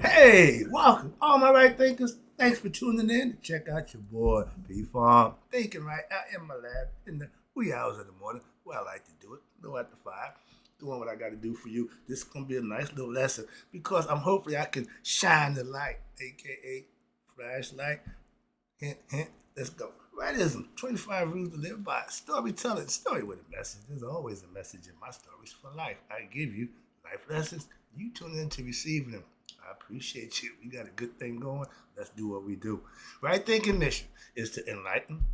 Hey, welcome, all my right thinkers. Thanks for tuning in to check out your boy P Farm. Thinking right out in my lab in the wee hours of the morning. Well, I like to do it. No after 5. Doing what I got to do for you. This is gonna be a nice little lesson because I'm hopefully I can shine the light, aka flashlight. Hint, hint. Let's go. Rightism, 25 rules to live by. Storytelling, story with a message. There's always a message in my stories for life. I give you life lessons. You tune in to receiving them. I appreciate you. We got a good thing going. Let's do what we do. Right thinking mission is to enlighten,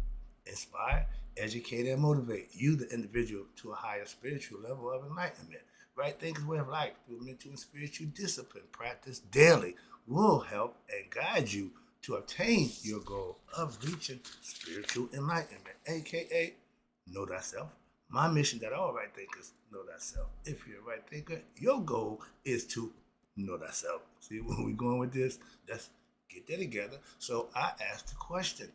inspire, educate, and motivate you, the individual, to a higher spiritual level of enlightenment. Right thinking way of life through mental and spiritual discipline, practice daily, will help and guide you to obtain your goal of reaching spiritual enlightenment, aka know thyself. My mission that all right thinkers know thyself. If you're a right thinker, your goal is to know thyself. See where we going with this? Let's get that together. So I asked the question,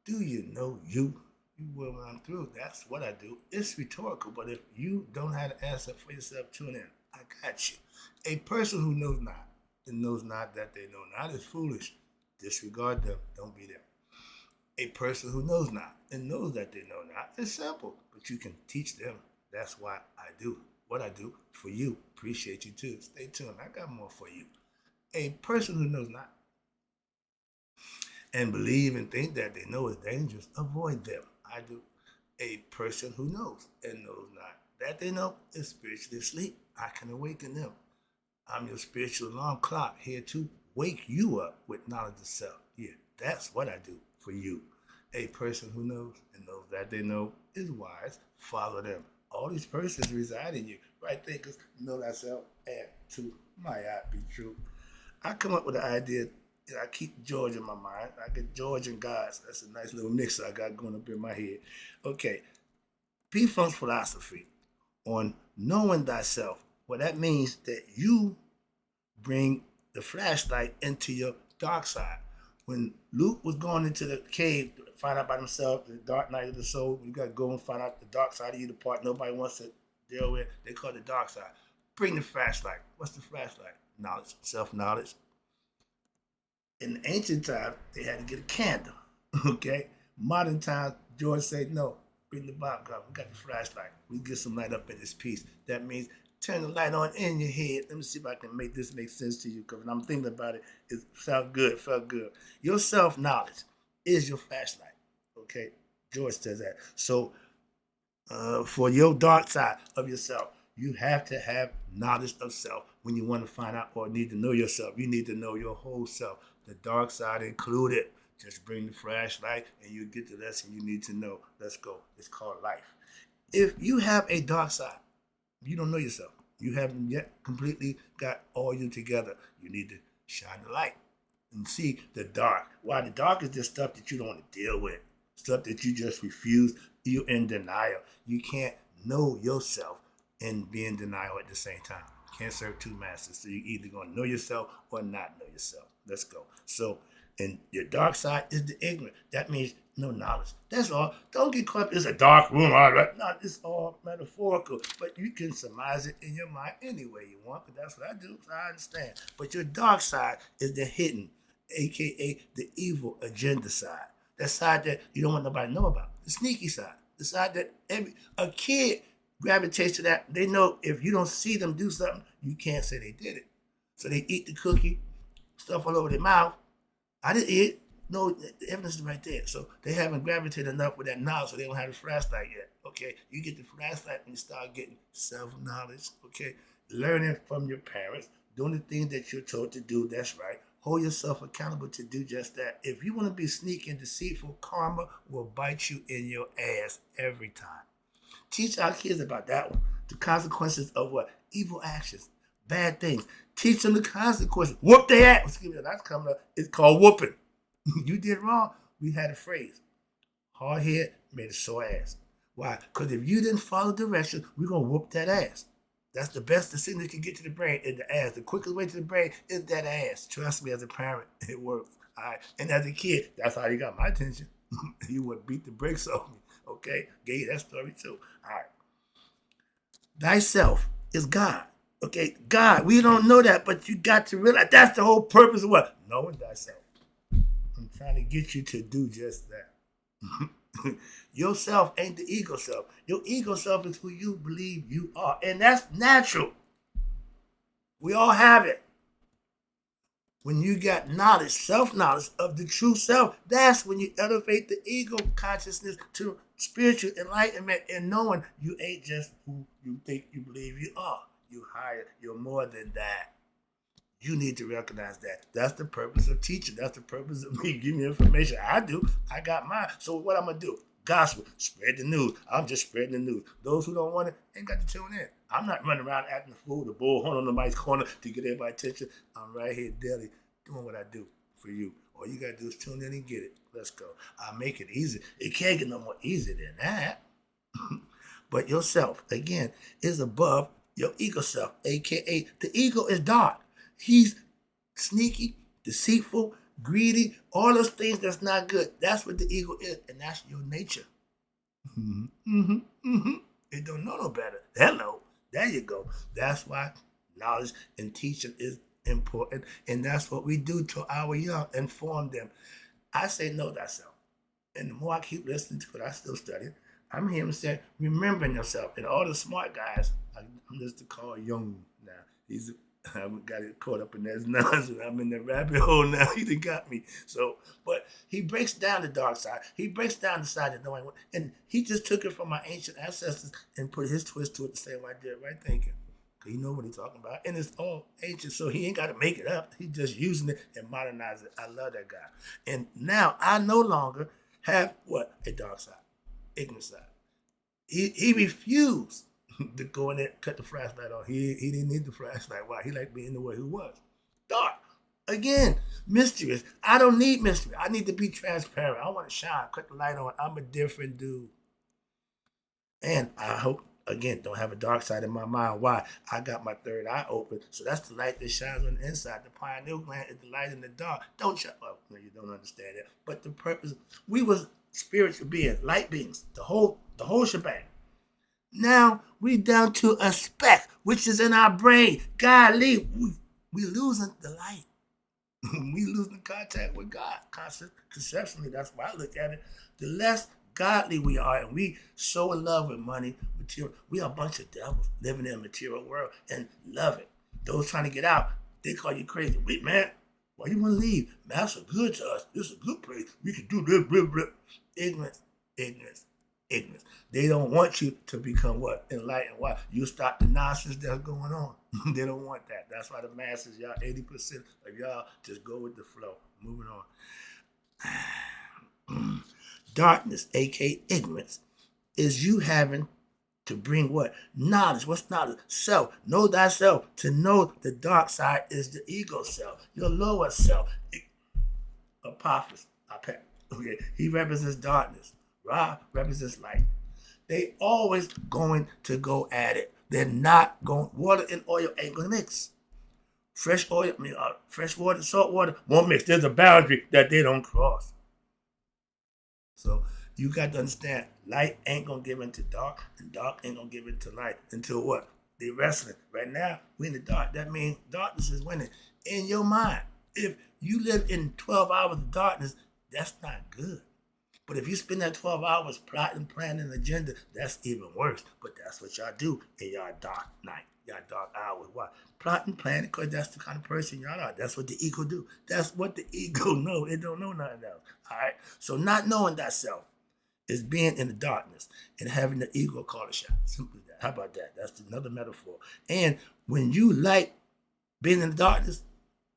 do you know you? You will when I'm through. That's what I do. It's rhetorical, but if you don't have an answer for yourself, tune in. I got you. A person who knows not and knows not that they know not is foolish. Disregard them. Don't be there. A person who knows not and knows that they know not is simple, but you can teach them. That's why I do what I do for you. Appreciate you too. Stay tuned. I got more for you. A person who knows not and believe and think that they know is dangerous, avoid them. I do. A person who knows and knows not that they know is spiritually asleep. I can awaken them. I'm your spiritual alarm clock here to wake you up with knowledge of self. Yeah, that's what I do for you. A person who knows and knows that they know is wise. Follow them. All these persons reside in you. Right thinkers know thyself and to my eye be true. I come up with the idea. I keep George in my mind. I get George and Gods. That's a nice little mix I got going up in my head. Okay, P Funk's philosophy on knowing thyself. Well, that means that you bring the flashlight into your dark side. When Luke was going into the cave to find out about himself, the dark night of the soul, you got to go and find out the dark side of you, the part nobody wants to deal with. They call it the dark side. Bring the flashlight. What's the flashlight? Knowledge, self knowledge. In the ancient time, they had to get a candle. Okay? Modern times, George said, no, bring the bomb gun. We got the flashlight. We get some light up in this piece. That means turn the light on in your head. Let me see if I can make this make sense to you. Because when I'm thinking about it, it felt good, felt good. Your self-knowledge is your flashlight. Okay? George says that. So for your dark side of yourself, you have to have knowledge of self when you want to find out or need to know yourself. You need to know your whole self, the dark side included. Just bring the flashlight and you get the lesson you need to know. Let's go. It's called life. If you have a dark side, you don't know yourself. You haven't yet completely got all you together. You need to shine the light and see the dark. Why the dark is just stuff that you don't want to deal with, stuff that you just refuse. You're in denial. You can't know yourself and be in denial at the same time. You can't serve two masters. So you're either going to know yourself or not know yourself. Let's go. So, and your dark side is the ignorant. That means no knowledge. That's all. Don't get caught up. It's a dark room. All right. No, it's all metaphorical. But you can surmise it in your mind any way you want. But that's what I do. So I understand. But your dark side is the hidden, aka the evil agenda side. That side that you don't want nobody to know about. The sneaky side. The side that a kid gravitates to that. They know if you don't see them do something, you can't say they did it. So they eat the cookie, stuff all over their mouth. I didn't eat it. No, the evidence is right there. So they haven't gravitated enough with that knowledge, so they don't have the flashlight yet. Okay, you get the flashlight when you start getting self-knowledge. Okay, learning from your parents, doing the things that you're told to do. That's right. Hold yourself accountable to do just that. If you want to be sneaky and deceitful, karma will bite you in your ass every time. Teach our kids about that one. The consequences of what? Evil actions, bad things. Teach them the consequences. Whoop their ass. Excuse me, that's coming up. It's called whooping. You did wrong. We had a phrase. Hard head made a sore ass. Why? Because if you didn't follow directions, we're going to whoop that ass. That's the best the signal can get to the brain is the ass. The quickest way to the brain is that ass. Trust me, as a parent, it works. All right. And as a kid, that's how you got my attention. You would beat the brakes off me. Okay? Gave you that story too. All right. Thyself is God. Okay, God, we don't know that, but you got to realize that's the whole purpose of what? Knowing thyself. I'm trying to get you to do just that. Yourself ain't the ego self. Your ego self is who you believe you are. And that's natural. We all have it. When you got knowledge, self-knowledge of the true self, that's when you elevate the ego consciousness to spiritual enlightenment and knowing you ain't just who you think you believe you are. You higher. You're more than that. You need to recognize that. That's the purpose of teaching. That's the purpose of me giving you information. I do. I got mine. So what I'm going to do? Gospel. Spread the news. I'm just spreading the news. Those who don't want it ain't got to tune in. I'm not running around acting a fool, the bullhorn on nobody's corner to get everybody's attention. I'm right here daily doing what I do for you. All you got to do is tune in and get it. Let's go. I make it easy. It can't get no more easy than that. But yourself, again, is above your ego self, a.k.a. the ego is dark. He's sneaky, deceitful, greedy, all those things that's not good. That's what the ego is, and that's your nature. It don't know no better. Hello, there you go. That's why knowledge and teaching is important, and that's what we do to our young, inform them. I say know thyself, and the more I keep listening to it, I still study. I'm hearing say remembering yourself, and all the smart guys. I'm just to call Young now. I got it caught up in that nonsense. I'm in that rabbit hole now. He done got me. So, but he breaks down the dark side. He breaks down the side that no one, and he just took it from my ancient ancestors and put his twist to it the same way I did, right thinking. He know what he's talking about. And it's all ancient, so he ain't got to make it up. He's just using it and modernizing it. I love that guy. And now I no longer have what? A dark side, ignorant side. He refused to go in there and cut the flashlight on. He didn't need the flashlight. Why? He liked being the way he was. Dark. Again, mysterious. I don't need mystery. I need to be transparent. I want to shine. Cut the light on. I'm a different dude. And I hope, again, don't have a dark side in my mind. Why? I got my third eye open. So that's the light that shines on the inside. The pineal gland is the light in the dark. Don't shut up. No, you don't understand that. But the purpose, we was spiritual beings, light beings, the whole shebang. Now we down to a speck, which is in our brain. Golly, we losing the light. We losing contact with God. Conceptually, that's why I look at it. The less godly we are, and we so in love with money, material. We are a bunch of devils living in a material world and love it. Those trying to get out, they call you crazy. Wait, man, why you want to leave? Man, that's so good to us. This is a good place. We can do this, blah, blah. Ignorance. They don't want you to become what? Enlightened. Why? You stop the nonsense that's going on. They don't want that. That's why the masses, y'all, 80% of y'all just go with the flow. Moving on. Darkness, aka ignorance, is you having to bring what? Knowledge. What's knowledge? Self. Know thyself. To know the dark side is the ego self, your lower self. Apophis. Okay. He represents darkness. Ra represents light. They always going to go at it. They're not going. Water and oil ain't gonna mix. Fresh water, salt water won't mix. There's a boundary that they don't cross. So you got to understand, light ain't gonna give into dark, and dark ain't gonna give into light until what? They wrestling. Right now, we in the dark. That means darkness is winning in your mind. If you live in 12 hours of darkness, that's not good. But if you spend that 12 hours plotting, planning an agenda, that's even worse. But that's what y'all do in y'all dark night, y'all dark hours. Why? Plotting, planning, because that's the kind of person y'all are. That's what the ego do. That's what the ego know. It don't know nothing else. All right? So not knowing thyself is being in the darkness and having the ego call a shot. Simply that. How about that? That's another metaphor. And when you like being in the darkness,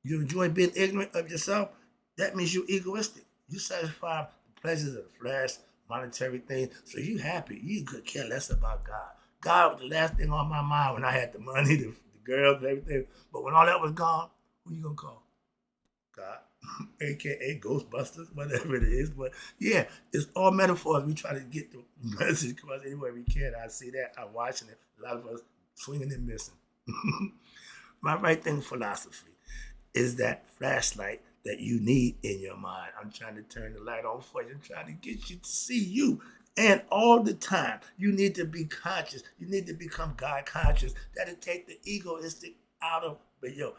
you enjoy being ignorant of yourself, that means you're egoistic. You satisfy pleasures of the flesh, monetary things. So you happy. You could care less about God. God was the last thing on my mind when I had the money, the girls, and everything. But when all that was gone, who you gonna call? God, aka Ghostbusters, whatever it is. But yeah, it's all metaphors. We try to get the message across any way we can. I see that. I'm watching it. A lot of us swinging and missing. My right thing philosophy is that flashlight that you need in your mind. I'm trying to turn the light on for you. I'm trying to get you to see you. And all the time, you need to be conscious. You need to become God conscious. That'll take the egoistic out of your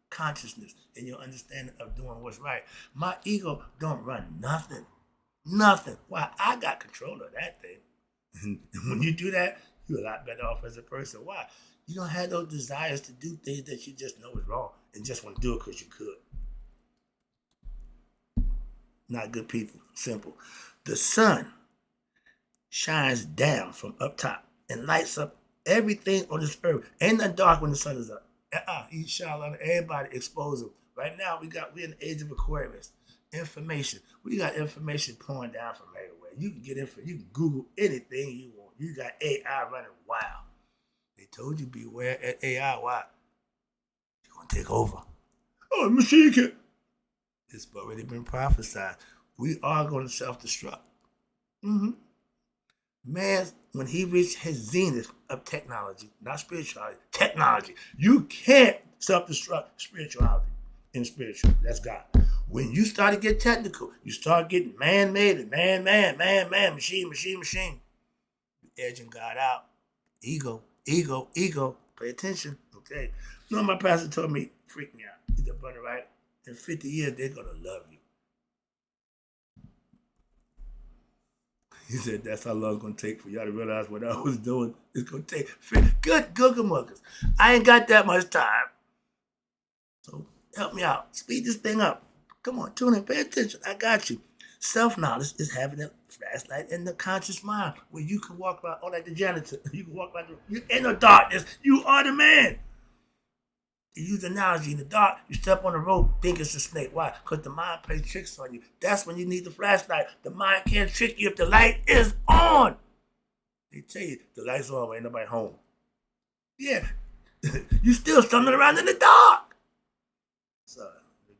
consciousness and your understanding of doing what's right. My ego don't run nothing. Nothing. Why? I got control of that thing. And when you do that, you're a lot better off as a person. Why? You don't have those desires to do things that you just know is wrong and just want to do it because you could. Not good people. Simple. The sun shines down from up top and lights up everything on this earth. Ain't nothing dark when the sun is up. He shine on everybody, expose them. Right now, we're in the age of Aquarius. Information. We got information pouring down from everywhere. You can get info. You can Google anything you want. You got AI running wild. They told you beware at AI. Why? You're gonna take over. Oh, machine can. It's already been prophesied. We are going to self-destruct. Man, when he reached his zenith of technology, not spirituality, technology, you can't self-destruct spirituality and spiritual. That's God. When you start to get technical, you start getting man-made and man, machine. You're edging God out. Ego. Pay attention, okay? You know, my pastor told me, freak me out. He's a brother, right? In 50 years, they're going to love you. He said, that's how long it's going to take for y'all to realize what I was doing. It's going to take good Google muggers. I ain't got that much time. So help me out. Speed this thing up. Come on, tune in. Pay attention. I got you. Self-knowledge is having a flashlight in the conscious mind where you can walk around, like the janitor. You can walk around. You're in the darkness. You are the man. You use the analogy in the dark, you step on the rope, think it's a snake. Why? Because the mind plays tricks on you. That's when you need the flashlight. The mind can't trick you if the light is on. They tell you the light's on, but ain't nobody home. Yeah, you still stumbling around in the dark. So,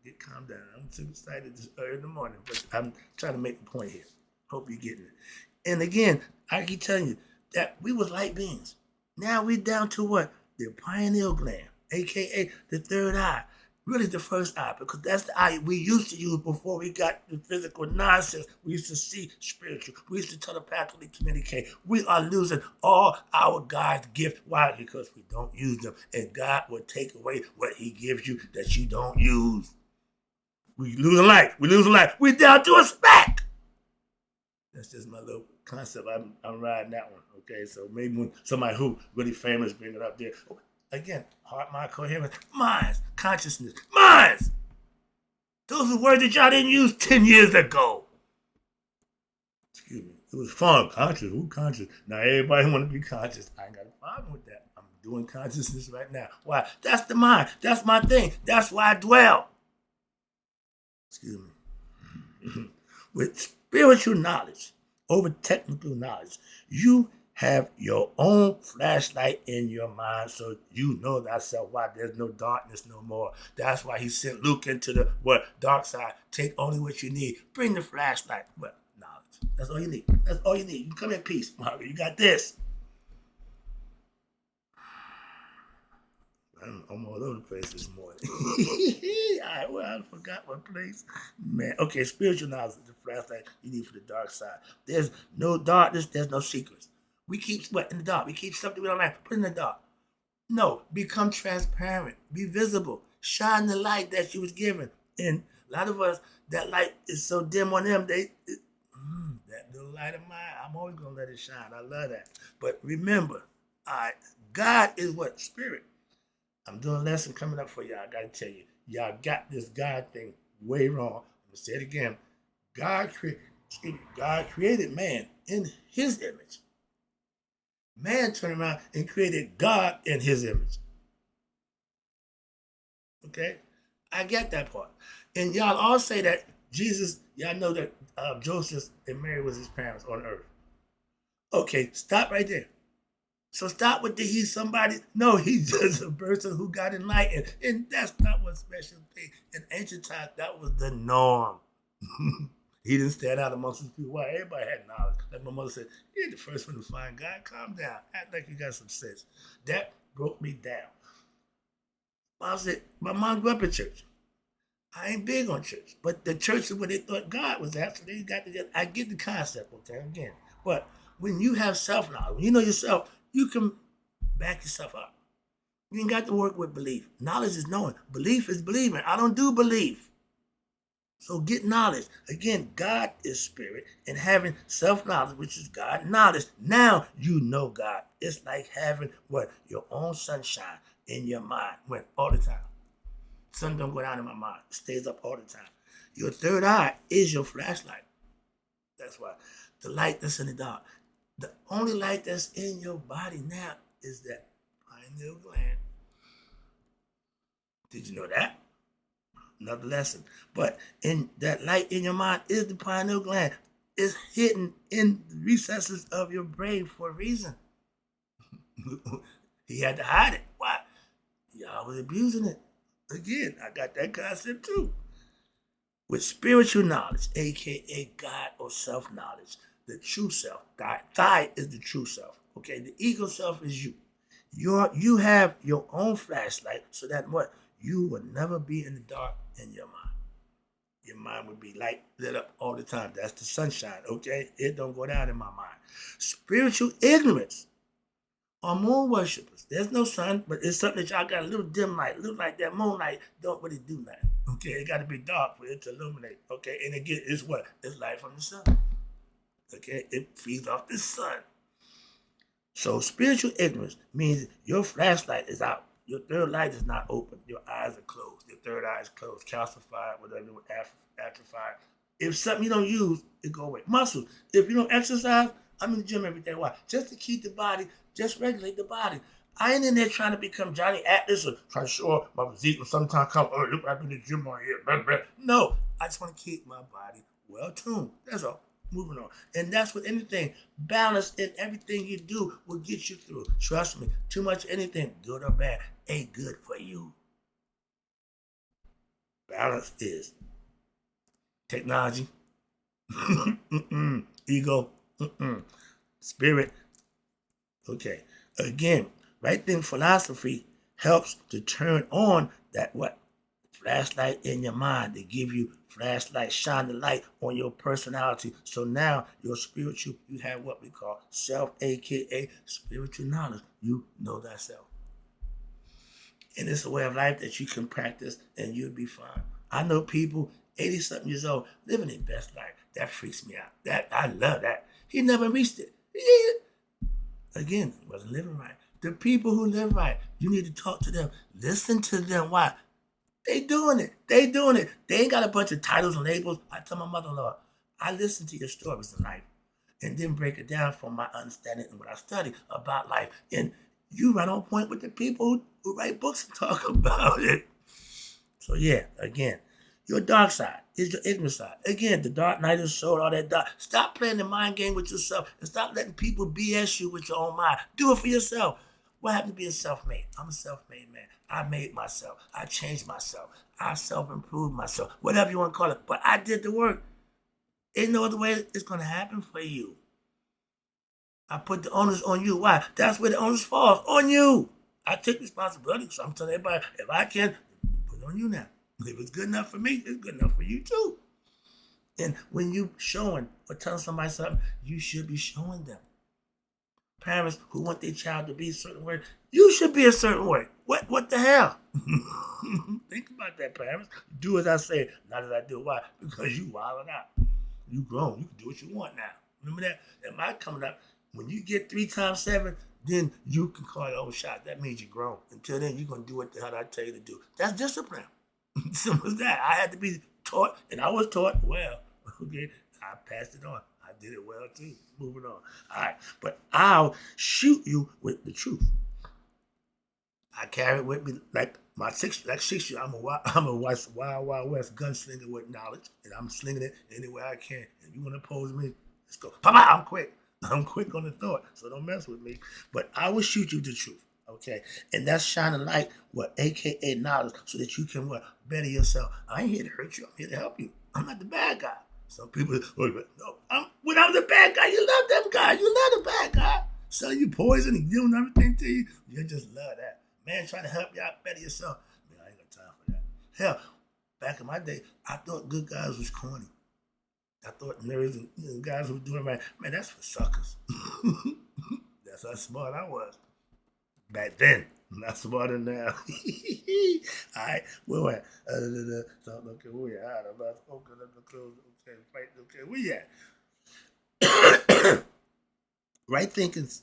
get calm down. I'm too excited this early in the morning, but I'm trying to make a point here. Hope you're getting it. And again, I keep telling you that we was light beings. Now we down to what? The pineal gland. AKA the third eye, really the first eye, because that's the eye we used to use before we got the physical nonsense. We used to see spiritual. We used to telepathically communicate. We are losing all our God's gift. Why? Because we don't use them, and God will take away what He gives you that you don't use. We losing life. We're down to a speck. That's just my little concept. I'm riding that one. Okay, so maybe when somebody who really famous bring it up there. Again, heart, mind, coherence, minds, consciousness, minds. Those are words that y'all didn't use 10 years ago. Excuse me. It was fun. Conscious. Who conscious? Now everybody want to be conscious. I ain't got a problem with that. I'm doing consciousness right now. Why? That's the mind. That's my thing. That's why I dwell. Excuse me. With spiritual knowledge over technical knowledge, you have your own flashlight in your mind so you know thyself why there's no darkness no more. That's why he sent Luke into the Darkside. Take only what you need. Bring the flashlight. Knowledge. That's all you need. That's all you need. You come in peace, Margaret. You got this. I'm all over the place this morning. I forgot what place. Man, okay, spiritual knowledge is the flashlight you need for the dark side. There's no darkness, there's no secrets. We keep what in the dark. We keep something we don't like. Put in the dark. No, become transparent. Be visible. Shine the light that you was given. And a lot of us, that light is so dim on them. That little light of mine, I'm always gonna let it shine. I love that. But remember, God is what? Spirit. I'm doing a lesson coming up for y'all. I gotta tell you, y'all got this God thing way wrong. I'm gonna say it again. God created man in His image. Man turned around and created God in His image. Okay? I get that part. And y'all all say that Jesus, y'all know that Joseph and Mary was his parents on earth. Okay, stop right there. So stop with the he's somebody. No, he's just a person who got enlightened. And that's not what special thing. In ancient times, that was the norm. He didn't stand out amongst his people. Why? Everybody had knowledge. Like my mother said, you're the first one to find God. Calm down. Act like you got some sense. That broke me down. Mom said, my mom grew up in church. I ain't big on church. But the church is where they thought God was at, so they got together. I get the concept, okay? Again, But when you have self-knowledge, when you know yourself, you can back yourself up. You ain't got to work with belief. Knowledge is knowing. Belief is believing. I don't do belief. So get knowledge. Again, God is spirit, and having self-knowledge, which is God knowledge. Now you know God. It's like having what? Your own sunshine in your mind. When? All the time. Sun don't go down in my mind. It stays up all the time. Your third eye is your flashlight. That's why. The light that's in the dark. The only light that's in your body now is that pineal gland. Did you know that? Another lesson. But in that light in your mind is the pineal gland. It's hidden in the recesses of your brain for a reason. He had to hide it. Why? Y'all was abusing it. Again, I got that concept too. With spiritual knowledge, aka God or self-knowledge, the true self. Thy is the true self. Okay, the ego self is you. You have your own flashlight, so that what? You will never be in the dark in your mind. Your mind would be lit up all the time. That's the sunshine, okay? It don't go down in my mind. Spiritual ignorance are moon worshippers. There's no sun, but it's something that y'all got a little dim light. Look like that moonlight don't really do nothing. Okay, it got to be dark for it to illuminate. Okay, and again, it's what? It's light from the sun. Okay, it feeds off the sun. So spiritual ignorance means your flashlight is out. Your third light is not open. Your eyes are closed. Your third eye is closed, calcified, whatever, atrophied. If something you don't use, it go away. Muscles. If you don't exercise, I'm in the gym every day. Why? Just to keep the body, just regulate the body. I ain't in there trying to become Johnny Atlas or trying to show off my physique and sometimes come, oh, look, I'm in the gym on here. Blah, blah. No, I just want to keep my body well tuned. That's all. Moving on. And that's with anything. Balance in everything you do will get you through. Trust me, too much anything, good or bad, ain't good for you. Balance is technology, ego, spirit. Okay. Again, right thing philosophy helps to turn on that what? Flashlight in your mind. They give you flashlight, shine the light on your personality. So now your spiritual, you have what we call self, aka spiritual knowledge. You know thyself. And it's a way of life that you can practice and you'll be fine. I know people 80-something years old living their best life. That freaks me out. That I love that. He never reached it. Again, wasn't living right. The people who live right, you need to talk to them. Listen to them. Why? They doing it. They doing it. They ain't got a bunch of titles and labels. I tell my mother-in-law, I listen to your stories in life and then break it down from my understanding and what I study about life. And you right on point with the people who write books and talk about it. So yeah, again, your dark side is your ignorant side. Again, the dark night of the soul, all that dark. Stop playing the mind game with yourself and stop letting people BS you with your own mind. Do it for yourself. What happened to being self-made? I'm a self-made man. I made myself. I changed myself. I self-improved myself. Whatever you want to call it. But I did the work. Ain't no other way it's going to happen for you. I put the onus on you. Why? That's where the onus falls. On you. I take responsibility. So I'm telling everybody, if I can, put it on you now. If it's good enough for me, it's good enough for you too. And when you showing or telling somebody something, you should be showing them. Parents who want their child to be a certain way, you should be a certain way. What the hell? Think about that, parents. Do as I say, not as I do. Why? Because you wilding out. You grown. You can do what you want now. Remember that? That might coming up. When you get 3 times 7, then you can call your own shot. That means you're grown. Until then, you're going to do what the hell I tell you to do. That's discipline. Simple as that. I had to be taught, and I was taught well. Okay, I passed it on. I did it well too. Moving on. All right, but I'll shoot you with the truth. I carry it with me like my 6 years. I'm a wild west gunslinger with knowledge, and I'm slinging it any way I can. If you want to oppose me, let's go. Papa, I'm quick. I'm quick on the thought, so don't mess with me. But I will shoot you the truth. Okay, and that's shining light, what, aka knowledge, so that you can what, better yourself. I ain't here to hurt you. I'm here to help you. I'm not the bad guy. Some people, no, when I'm the bad guy, you love them guys. You love the bad guy. Selling you poison and giving everything to you. You just love that. Man, trying to help you out, better yourself. Man, I ain't got time for that. Hell, back in my day, I thought good guys was corny. I thought nerds and guys who were doing right, man, that's for suckers. That's how smart I was back then. I'm not smarter now. All right, where we at? So, okay, where we at? I'm about to open up the close. Okay, right. Okay, where you at? Right thinkers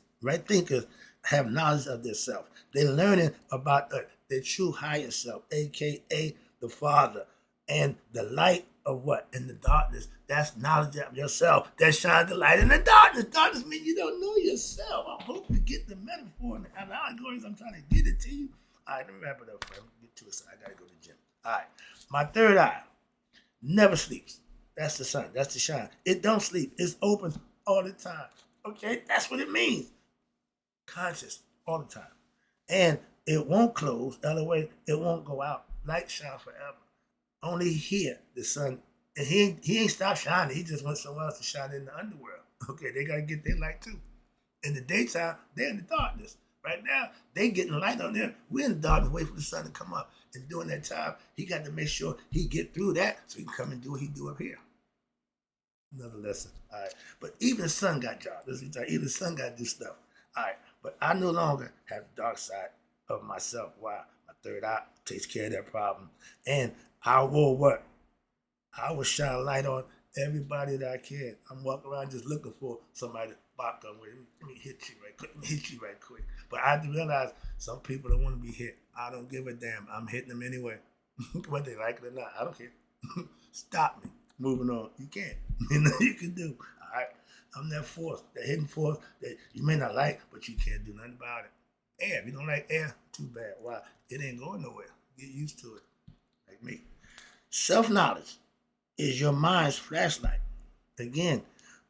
have knowledge of themselves. They're learning about their true higher self, aka the Father, and the light of what in the darkness. That's knowledge of yourself. That shines the light in the darkness. Darkness means you don't know yourself. I hope you get the metaphor and the allegories. I'm trying to get it to you. All right, let me wrap it up. Let me get to it. So I gotta go to the gym. All right, my third eye never sleeps. That's the sun. That's the shine. It don't sleep. It's open all the time. Okay, that's what it means. Conscious all the time. And it won't close. The other way, it won't go out. Light shine forever. Only here, the sun, and he ain't stopped shining. He just went somewhere else to shine in the underworld. Okay, they gotta get their light too. In the daytime, they're in the darkness. Right now, they getting light on there. We're in the darkness, waiting for the sun to come up. And during that time, he got to make sure he get through that so he can come and do what he do up here. Another lesson. All right. But even the sun got jobs. Even the sun got to do stuff. All right. But I no longer have the dark side of myself. Why? My third eye takes care of that problem. And I will what? I will shine light on everybody that I can. I'm walking around just looking for somebody to bop on with. Let me hit you right quick. Let me hit you right quick. But I have to realize some people don't want to be hit. I don't give a damn. I'm hitting them anyway. Whether they like it or not. I don't care. Stop me. Moving on. You can't. You can do. All right. I'm that force, that hidden force that you may not like, but you can't do nothing about it. Air. If you don't like air, too bad. Why? It ain't going nowhere. Get used to it. Like me. Self-knowledge is your mind's flashlight. Again,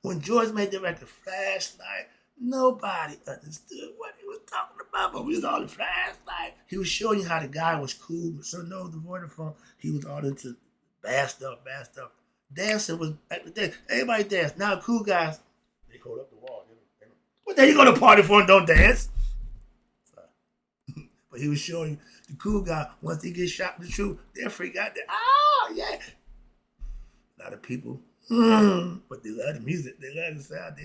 when George made the record Flashlight, nobody understood what he was talking about, but we was all the flashlight. He was showing you how the guy was cool, but so knows the Vodafone, he was all into bad stuff. Dancing was back in the day. Everybody danced. Now cool guys, they hold up the wall. What the hell you go to party for and don't dance? But he was showing you the cool guy, once he gets shot in the truth, they'll freak out there. Oh, yeah. A lot of people, but they love the music. They love the sound.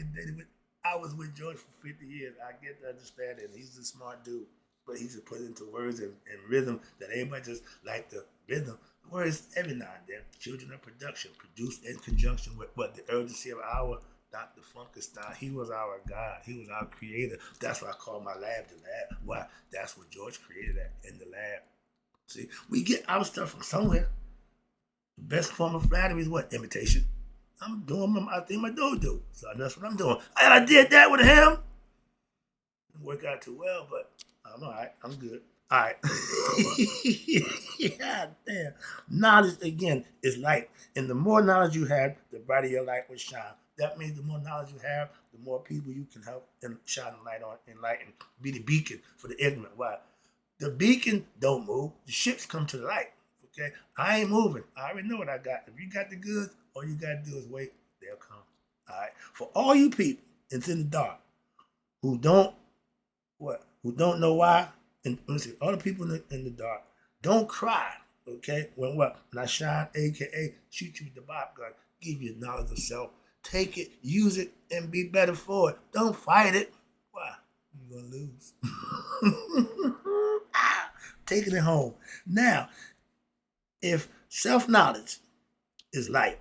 I was with George for 50 years. I get to understand it. He's a smart dude. But he just put it into words and rhythm that everybody just like the rhythm. Words every now and then. Children of production, produced in conjunction with what the urgency of our Dr. Funkenstein. He was our God. He was our creator. That's why I call my lab the lab. Why? That's what George created at in the lab. See, we get our stuff from somewhere. The best form of flattery is what? Imitation. I'm doing my thing my dude do. So that's what I'm doing. And I did that with him. Didn't work out too well, but I'm all right. I'm good. All right. Yeah, damn. Knowledge, again, is light. And the more knowledge you have, the brighter your light will shine. That means the more knowledge you have, the more people you can help and shine the light on, enlighten, be the beacon for the ignorant. Why? The beacon don't move. The ships come to the light. Okay? I ain't moving. I already know what I got. If you got the goods, all you got to do is wait. They'll come. All right? For all you people, it's in the dark, who don't know why, and listen, all the people in the dark, don't cry, okay? When I shine, aka shoot you with the bop gun, give you knowledge of self, take it, use it, and be better for it. Don't fight it. Why? You're gonna lose. Taking it home. Now, if self-knowledge is light,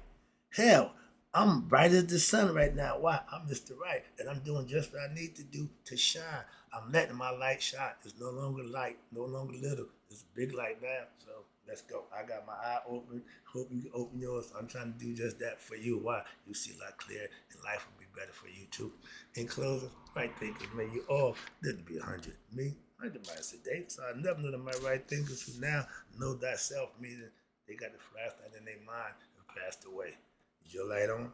hell, I'm bright as the sun right now. Why? I'm Mr. Right, and I'm doing just what I need to do to shine. I'm letting my light shine. It's no longer light, no longer little. It's big light now. So let's go. I got my eye open. Hope you can open yours. I'm trying to do just that for you. Why? You see a lot clearer, and life will be better for you too. In closing, right thinkers, may you all live to be 100. Me, 100 miles a day. So I never knew that my right thinkers who now know thyself, meaning they got the flashlight in their mind and passed away. Is your light on?